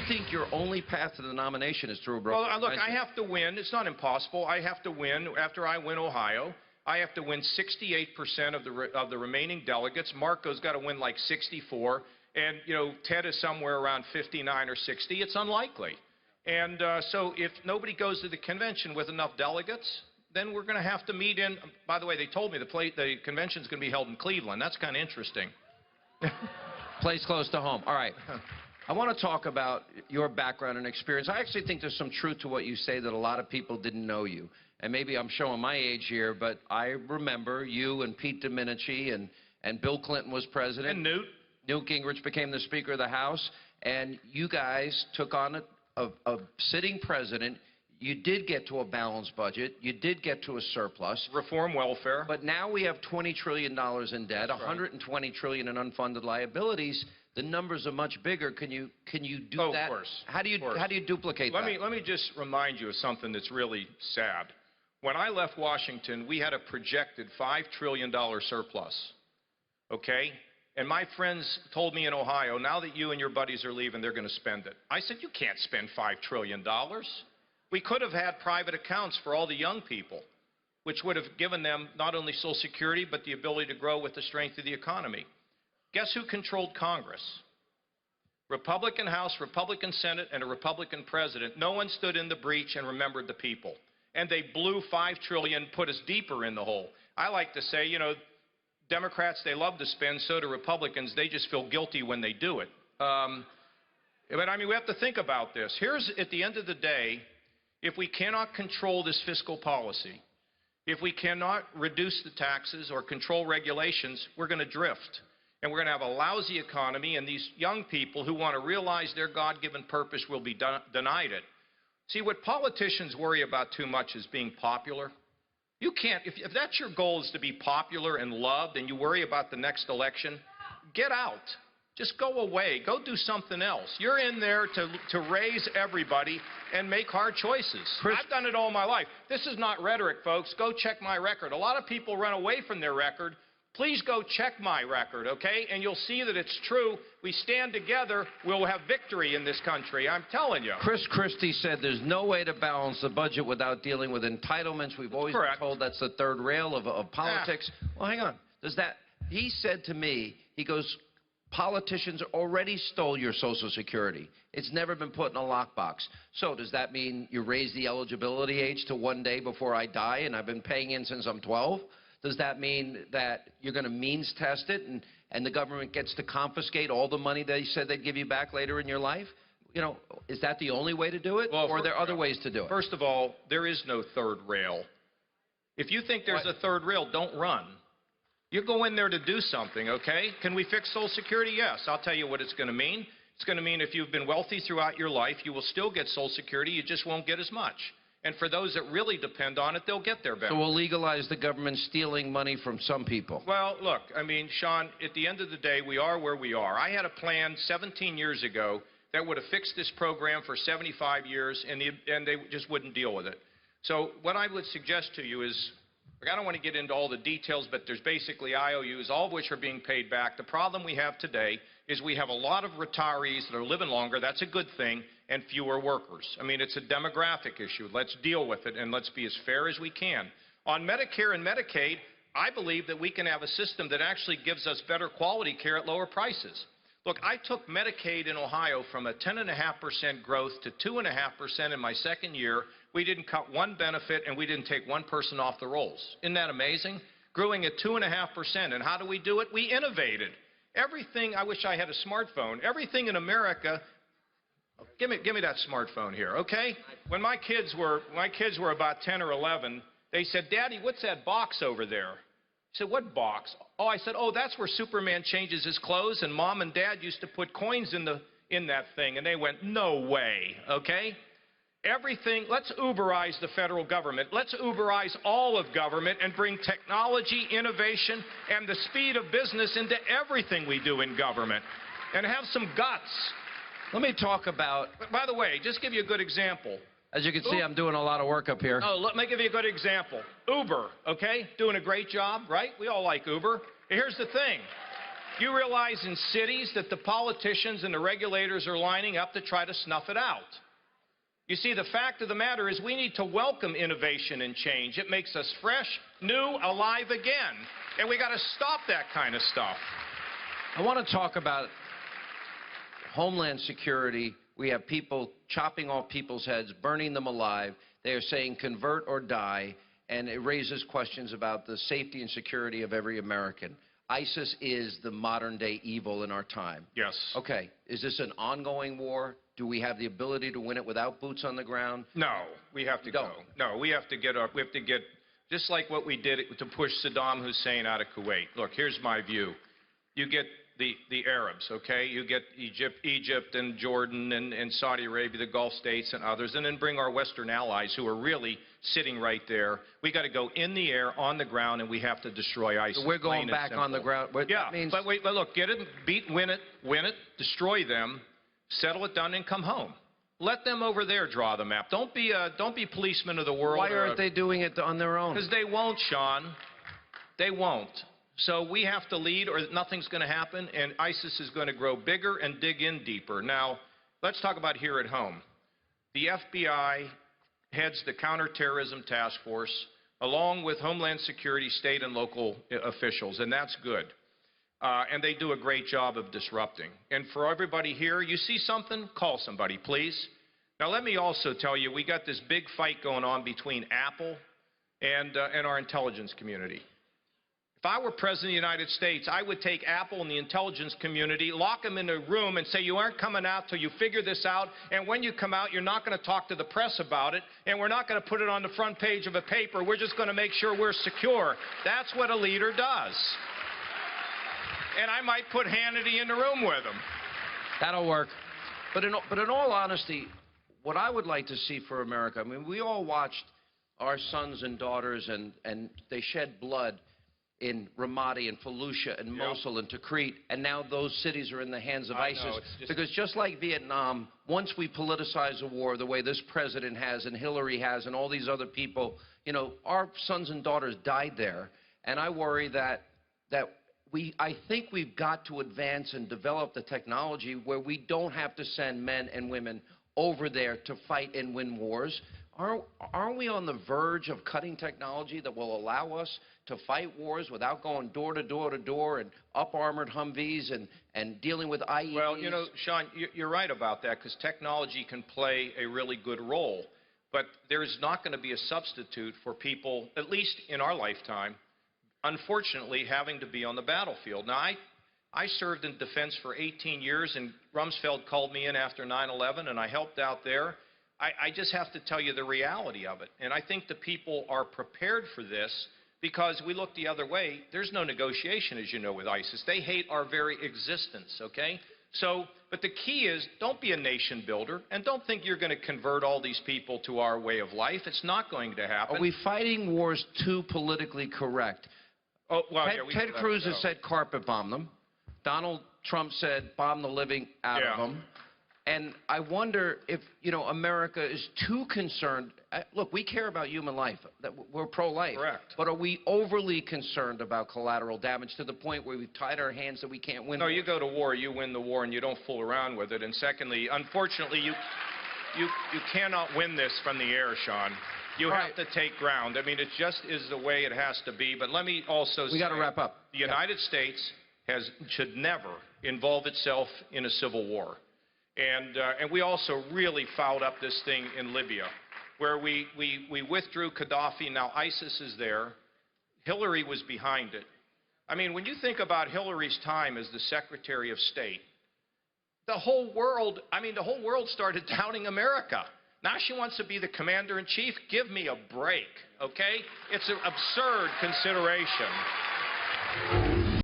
think your only path to the nomination is through a broker? Well, look, I have to win. It's not impossible. I have to win. After I win Ohio, I have to win 68% of the remaining delegates. Marco's got to win like 64. And, you know, Ted is somewhere around 59 or 60. It's unlikely. And so if nobody goes to the convention with enough delegates, then we're going to have to meet in. By the way, they told me the convention's going to be held in Cleveland. That's kind of interesting. Place close to home. All right. I want to talk about your background and experience. I actually think there's some truth to what you say that a lot of people didn't know you. And maybe I'm showing my age here, but I remember you and Pete Domenici and Bill Clinton was president. And Newt. Newt Gingrich became the Speaker of the House. And you guys took on a sitting president. You did get to a balanced budget. You did get to a surplus. Reform welfare. But now we have $20 trillion in debt, That's right. $120 trillion in unfunded liabilities. The numbers are much bigger. Can you do that? Of course. How do you duplicate that? Let me just remind you of something that's really sad. When I left Washington, we had a projected $5 trillion surplus. Okay? And my friends told me in Ohio, now that you and your buddies are leaving, they're going to spend it. I said, you can't spend $5 trillion. We could have had private accounts for all the young people, which would have given them not only Social Security, but the ability to grow with the strength of the economy. Guess who controlled Congress? Republican House, Republican Senate, and a Republican president. No one stood in the breach and remembered the people. And they blew $5 trillion, put us deeper in the hole. I like to say, you know, Democrats, they love to spend, so do Republicans. They just feel guilty when they do it. But, I mean, we have to think about this. Here's, at the end of the day, if we cannot control this fiscal policy, if we cannot reduce the taxes or control regulations, we're going to drift. And we're going to have a lousy economy, and these young people who want to realize their God-given purpose will be denied it. See, what politicians worry about too much is being popular. You can't, if that's your goal is to be popular and loved and you worry about the next election, get out. Just go away. Go do something else. You're in there to raise everybody and make hard choices. I've done it all my life. This is not rhetoric, folks. Go check my record. A lot of people run away from their record. Please go check my record, okay? And you'll see that it's true. We stand together, we'll have victory in this country. I'm telling you. Chris Christie said there's no way to balance the budget without dealing with entitlements. We've always been told that's the third rail of politics. Yeah. Well, hang on. He said to me, he goes, politicians already stole your Social Security. It's never been put in a lockbox. So does that mean you raise the eligibility age to 1 day before I die, and I've been paying in since I'm 12? Does that mean that you're going to means test it and the government gets to confiscate all the money they said they'd give you back later in your life? You know, is that the only way to do it? Well, or are there other ways to do it? First of all, there is no third rail. If you think there's a third rail, don't run. You go in there to do something, okay? Can we fix Social Security? Yes. I'll tell you what it's going to mean. It's going to mean if you've been wealthy throughout your life, you will still get Social Security. You just won't get as much. And for those that really depend on it, they'll get their benefits. So we'll legalize the government stealing money from some people. Well, look, I mean, Sean, at the end of the day, we are where we are. I had a plan 17 years ago that would have fixed this program for 75 years, and they just wouldn't deal with it. So what I would suggest to you is, I don't want to get into all the details, but there's basically IOUs, all of which are being paid back. The problem we have today is we have a lot of retirees that are living longer. That's a good thing. And fewer workers. I mean, it's a demographic issue. Let's deal with it, and let's be as fair as we can. On Medicare and Medicaid, I believe that we can have a system that actually gives us better quality care at lower prices. Look, I took Medicaid in Ohio from a 10.5% growth to 2.5% in my second year. We didn't cut one benefit, and we didn't take one person off the rolls. Isn't that amazing? Growing at 2.5%. And how do we do it? We innovated. Everything, I wish I had a smartphone. Everything in America. Give me that smartphone here, okay? When my kids were about 10 or 11, they said, "Daddy, what's that box over there?" I said, "What box?" Oh, I said, "Oh, that's where Superman changes his clothes, and Mom and Dad used to put coins in that thing." And they went, "No way," okay? Everything, let's Uber-ize the federal government. Let's Uber-ize all of government and bring technology, innovation, and the speed of business into everything we do in government. And have some guts. Let me talk about... By the way, just give you a good example. As you can see, I'm doing a lot of work up here. Oh, let me give you a good example. Uber, okay? Doing a great job, right? We all like Uber. Here's the thing. You realize in cities that the politicians and the regulators are lining up to try to snuff it out. You see, the fact of the matter is we need to welcome innovation and change. It makes us fresh, new, alive again. And we got to stop that kind of stuff. I want to talk about Homeland Security. We have people chopping off people's heads, burning them alive. They are saying convert or die, and it raises questions about the safety and security of every American. ISIS is the modern-day evil in our time. Yes. Okay. Is this an ongoing war? Do we have the ability to win it without boots on the ground? No, we have to go. No, we have to get up. We have to get, just like what we did to push Saddam Hussein out of Kuwait. Look, here's my view. You get the Arabs, okay? You get Egypt and Jordan and Saudi Arabia, the Gulf states and others, and then bring our Western allies who are really sitting right there. We got to go in the air, on the ground, and we have to destroy ISIS. So we're going back on the ground. Yeah, but look, get it, win it, destroy them, settle it down, and come home. Let them over there draw the map. Don't be policemen of the world. Why aren't they doing it on their own? Because they won't, Sean. They won't. So we have to lead or nothing's going to happen, and ISIS is going to grow bigger and dig in deeper. Now, let's talk about here at home. The FBI heads the Counterterrorism Task Force, along with Homeland Security, state and local officials, and that's good. And they do a great job of disrupting. And for everybody here, you see something, call somebody, please. Now, let me also tell you, we got this big fight going on between Apple and our intelligence community. If I were President of the United States, I would take Apple and the intelligence community, lock them in a room and say, you aren't coming out till you figure this out, and when you come out, you're not going to talk to the press about it, and we're not going to put it on the front page of a paper. We're just going to make sure we're secure. That's what a leader does. And I might put Hannity in the room with him. That'll work. But in all honesty, what I would like to see for America, I mean, we all watched our sons and daughters, and they shed blood in Ramadi and Fallujah and Mosul and Tikrit, and now those cities are in the hands of ISIS. Because just like Vietnam, once we politicize a war the way this president has and Hillary has and all these other people, you know, our sons and daughters died there. And I worry that I think we've got to advance and develop the technology where we don't have to send men and women over there to fight and win wars. Aren't we on the verge of cutting technology that will allow us to fight wars without going door to door to door and up-armored Humvees and dealing with IEDs? Well, you know, Sean, you're right about that, because technology can play a really good role. But there is not going to be a substitute for people, at least in our lifetime, unfortunately, having to be on the battlefield. Now, I served in defense for 18 years, and Rumsfeld called me in after 9/11, and I helped out there. I just have to tell you the reality of it. And I think the people are prepared for this, because we look the other way. There's no negotiation, as you know, with ISIS. They hate our very existence, okay? So, but the key is, don't be a nation builder, and don't think you're going to convert all these people to our way of life. It's not going to happen. Are we fighting wars too politically correct? Oh, well, Ted Cruz has said carpet bomb them. Donald Trump said bomb the living out of them. And I wonder if, you know, America is too concerned. Look, we care about human life. We're pro-life. Correct. But are we overly concerned about collateral damage to the point where we've tied our hands that we can't win? No, you go to war, you win the war, and you don't fool around with it. And secondly, unfortunately, you cannot win this from the air, Sean. You have to take ground. I mean, it just is the way it has to be. But let me also say, we got to wrap up. The United States should never involve itself in a civil war. And we also really fouled up this thing in Libya, where we withdrew Gaddafi. Now ISIS is there. Hillary was behind it. I mean, when you think about Hillary's time as the Secretary of State, the whole world started doubting America. Now she wants to be the commander-in-chief. Give me a break, okay? It's an absurd consideration.